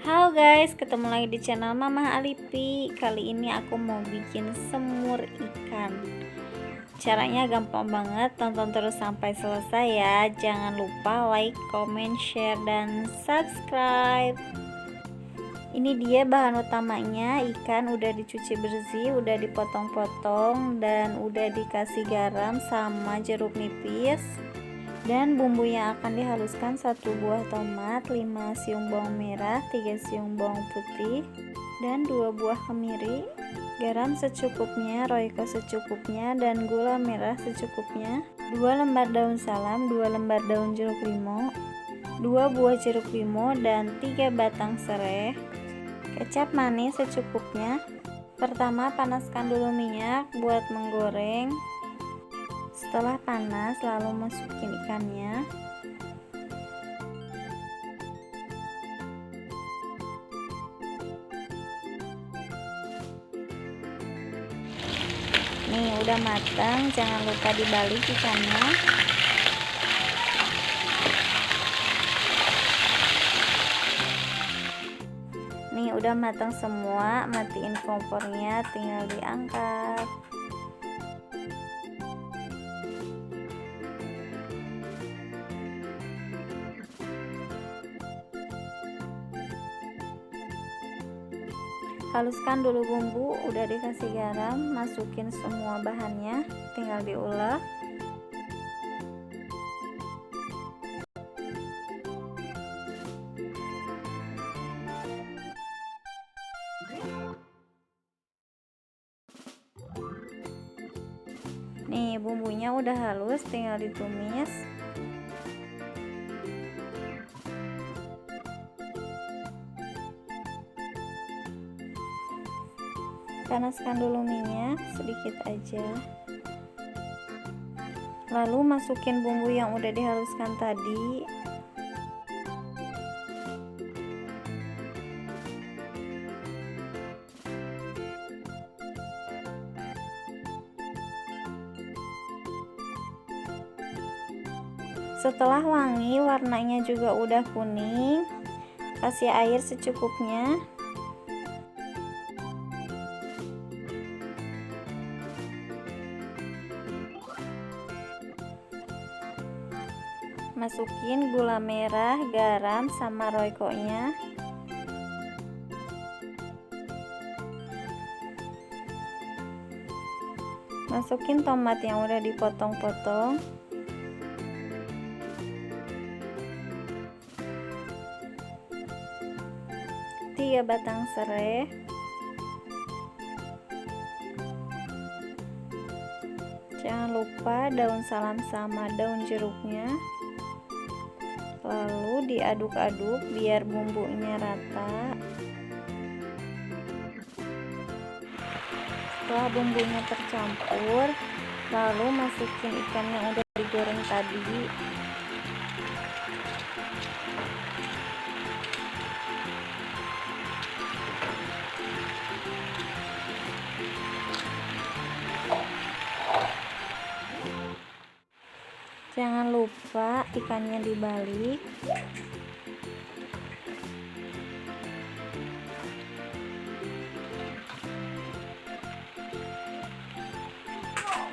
Halo guys, ketemu lagi di channel Mama Alipi. Kali ini aku mau bikin semur ikan. Caranya gampang banget, tonton terus sampai selesai ya. Jangan lupa like, comment, share, dan subscribe. Ini dia bahan utamanya, ikan udah dicuci bersih, udah dipotong-potong, dan udah dikasih garam sama jeruk nipis. Dan bumbu yang akan dihaluskan 1 buah tomat, 5 siung bawang merah, 3 siung bawang putih, dan 2 buah kemiri, garam secukupnya, royco secukupnya, dan gula merah secukupnya, 2 lembar daun salam, 2 lembar daun jeruk limau, 2 buah jeruk limau, dan 3 batang serai, kecap manis secukupnya. Pertama, panaskan dulu minyak buat menggoreng. Setelah panas, lalu masukin ikannya. Nih, udah matang, jangan lupa dibalik ikannya. Nih, udah matang semua, matiin kompornya, tinggal diangkat. Haluskan dulu bumbu, udah dikasih garam, masukin semua bahannya, tinggal diulek. Nih, bumbunya udah halus, tinggal ditumis. Panaskan dulu minyak sedikit aja, lalu masukin bumbu yang udah dihaluskan tadi. Setelah wangi, warnanya juga udah kuning, kasih air secukupnya. Masukin gula merah, garam, sama royco-nya. Masukin tomat yang udah dipotong-potong. Tiga batang serai. Jangan lupa daun salam sama daun jeruknya. Lalu diaduk-aduk biar bumbunya rata. Setelah bumbunya tercampur, lalu masukin ikan yang udah digoreng tadi. Jangan lupa ikannya dibalik.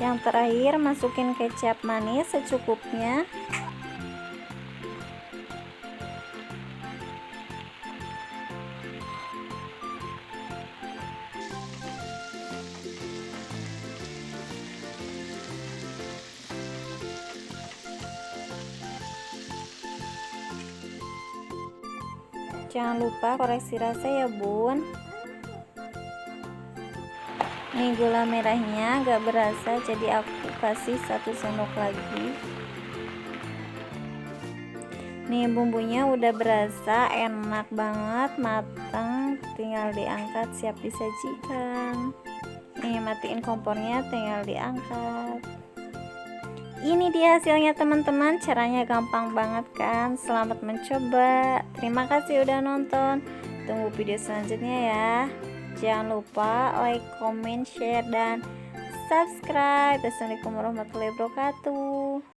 Yang terakhir, masukin kecap manis secukupnya. Jangan lupa koreksi rasa ya bun. Nih, gula merahnya gak berasa, jadi aku kasih 1 sendok lagi. Nih, bumbunya udah berasa, enak banget, matang, tinggal diangkat, siap disajikan. Nih, matiin kompornya, tinggal diangkat. Ini dia hasilnya teman-teman, caranya gampang banget kan. Selamat mencoba. Terima kasih udah nonton. Tunggu video selanjutnya ya. Jangan lupa like, comment, share, dan subscribe. Assalamualaikum warahmatullahi wabarakatuh.